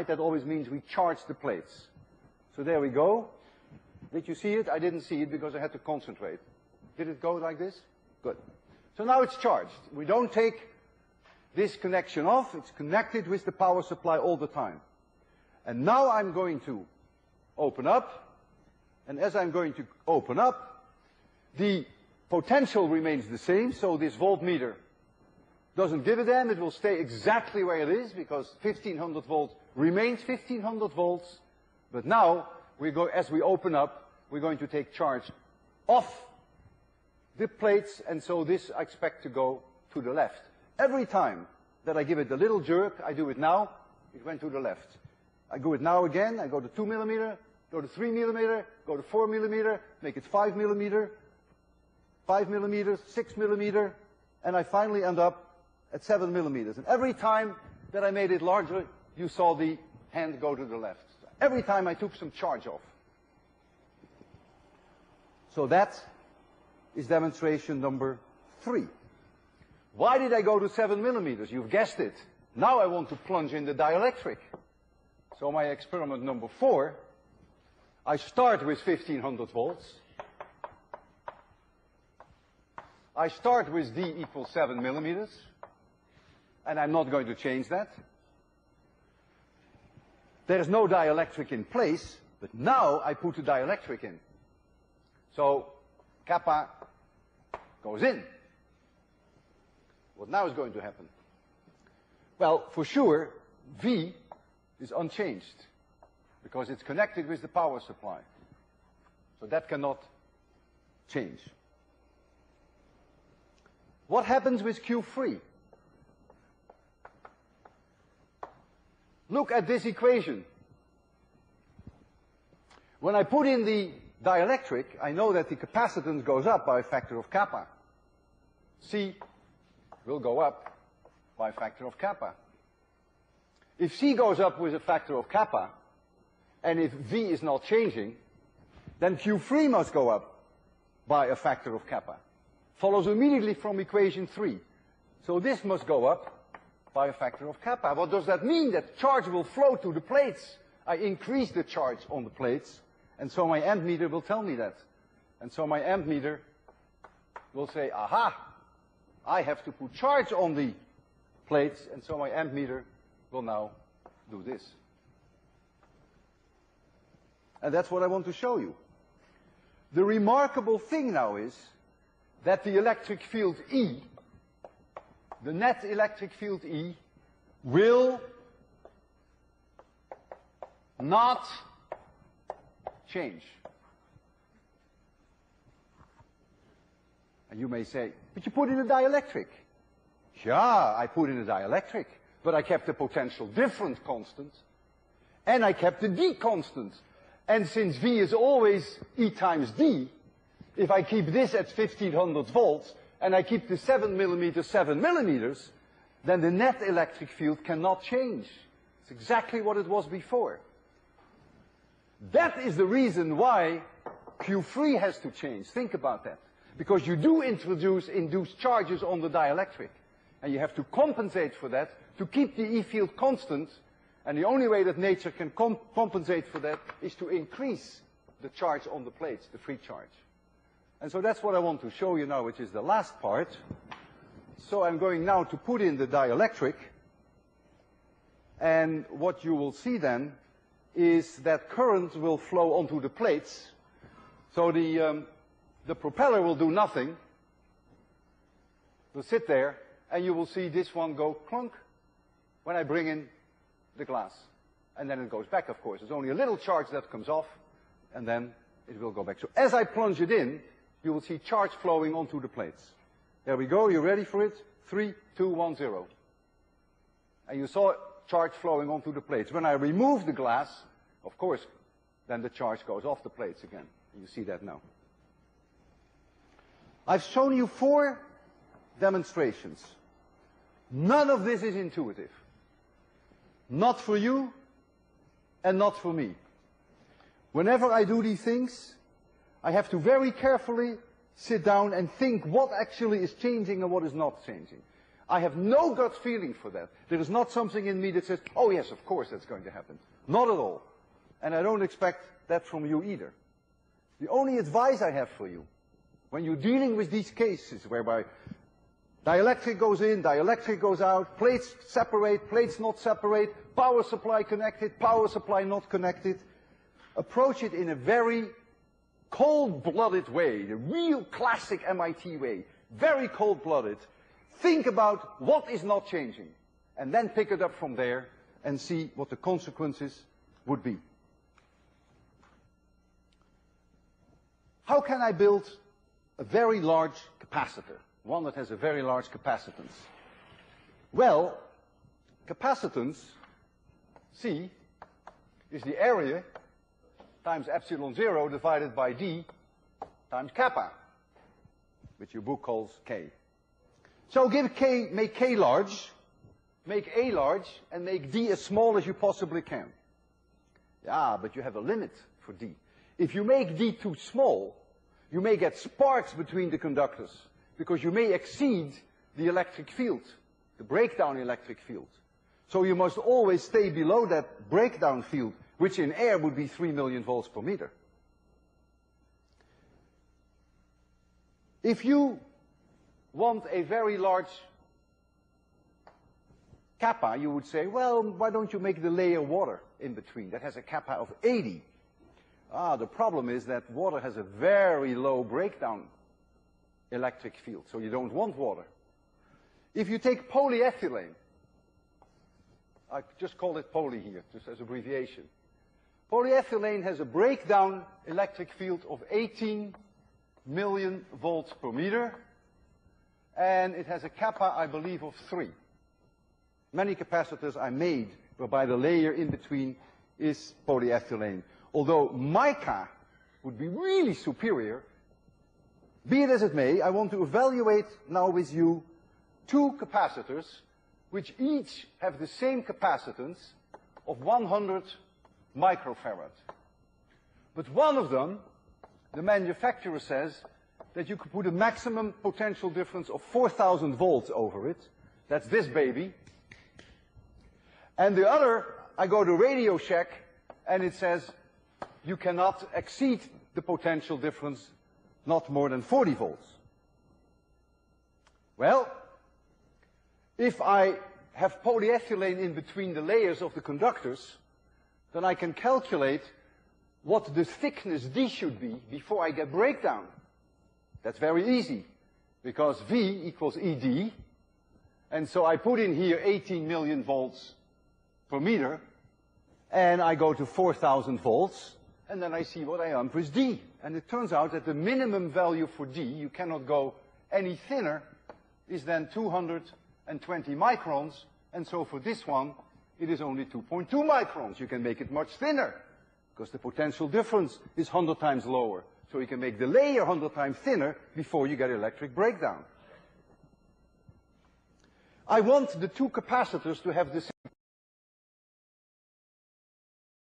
right? That always means we charge the plates. So there we go. Did you see it? I didn't see it because I had to concentrate. Did it go like this? Good. So now it's charged. We don't take this connection off. It's connected with the power supply all the time. And now I'm going to open up. And as I'm going to open up, the potential remains the same. So this voltmeter doesn't give a damn. It will stay exactly where it is because 1500 volts remains 1500 volts. But now, as we open up, we're going to take charge off the plates. And so this I expect to go to the left. Every time that I give it a little jerk, I do it now, it went to the left. I do it now again, I go to 2 millimeter, go to 3 millimeter, go to 4 millimeter, make it 5 millimeter, 5 millimeters, 6 millimeter, and I finally end up at 7 millimeters. And every time that I made it larger, you saw the hand go to the left. Every time I took some charge off. So that is demonstration number 3. Why did I go to 7 millimeters? You've guessed it. Now I want to plunge in the dielectric. So my experiment number 4, I start with 1500 volts. I start with D equals 7 millimeters. And I'm not going to change that. There's no dielectric in place, but now I put the dielectric in. So kappa goes in. What now is going to happen? Well, for sure, V is unchanged because it's connected with the power supply. So that cannot change. What happens with Q3? Look at this equation. When I put in the dielectric, I know that the capacitance goes up by a factor of kappa. C will go up by a factor of kappa. If C goes up with a factor of kappa, and if V is not changing, then Q3 must go up by a factor of kappa. Follows immediately from equation 3. So this must go up by a factor of kappa. What does that mean? That charge will flow to the plates. I increase the charge on the plates, and so my ammeter will tell me that. And so my ammeter will say, aha, I have to put charge on the plates, and so my ammeter will now do this. And that's what I want to show you. The remarkable thing now is that the electric field E, the net electric field E, will not change. And you may say, but you put in a dielectric. Yeah, I put in a dielectric, but I kept the potential difference constant, and I kept the D constant. And since V is always E times D, if I keep this at 1500 volts, and I keep the 7 millimeters, then the net electric field cannot change. It's exactly what it was before. That is the reason why Q3 has to change. Think about that. Because you do introduce induced charges on the dielectric. And you have to compensate for that to keep the E field constant. And the only way that nature can compensate for that is to increase the charge on the plates, the free charge. And so that's what I want to show you now, which is the last part. So I'm going now to put in the dielectric. And what you will see then is that current will flow onto the plates. So the propeller will do nothing. Will sit there, and you will see this one go clunk when I bring in the glass. And then it goes back, of course. There's only a little charge that comes off, and then it will go back. So as I plunge it in, you will see charge flowing onto the plates. There we go. You ready for it? 3, 2, 1, 0. And you saw charge flowing onto the plates. When I remove the glass, of course, then the charge goes off the plates again. You see that now. I've shown you 4 demonstrations. None of this is intuitive. Not for you, and not for me. Whenever I do these things, I have to very carefully sit down and think what actually is changing and what is not changing. I have no gut feeling for that. There is not something in me that says, oh yes, of course that's going to happen. Not at all. And I don't expect that from you either. The only advice I have for you, when you're dealing with these cases whereby dielectric goes in, dielectric goes out, plates separate, plates not separate, power supply connected, power supply not connected, approach it in a very cold-blooded way, the real classic MIT way, very cold-blooded. Think about what is not changing, and then pick it up from there and see what the consequences would be. How can I build a very large capacitor, one that has a very large capacitance? Well, capacitance, C, is the area times epsilon 0 divided by D times kappa, which your book calls K. So make K large, make A large, and make D as small as you possibly can. Yeah, but you have a limit for D. If you make D too small, you may get sparks between the conductors, because you may exceed the electric field, the breakdown electric field. So you must always stay below that breakdown field, which in air would be 3 million volts per meter. If you want a very large kappa, you would say, well, why don't you make the layer water in between? That has a kappa of 80. The problem is that water has a very low breakdown electric field, so you don't want water. If you take polyethylene, I just call it poly here, just as abbreviation. Polyethylene has a breakdown electric field of 18 million volts per meter, and it has a kappa, I believe, of 3. Many capacitors are made whereby the layer in between is polyethylene. Although mica would be really superior, be it as it may, I want to evaluate now with you 2 capacitors which each have the same capacitance of 100 microfarad. But one of them, the manufacturer says that you could put a maximum potential difference of 4,000 volts over it. That's this baby. And the other, I go to Radio Shack, and it says you cannot exceed the potential difference not more than 40 volts. Well, if I have polyethylene in between the layers of the conductors, then I can calculate what the thickness D should be before I get breakdown. That's very easy, because V equals ED, and so I put in here 18 million volts per meter, and I go to 4,000 volts, and then I see what I am with D. And it turns out that the minimum value for D, you cannot go any thinner, is then 220 microns, and so for this one, it is only 2.2 microns. You can make it much thinner, because the potential difference is 100 times lower. So you can make the layer 100 times thinner before you get electric breakdown. I want the 2 capacitors to have the same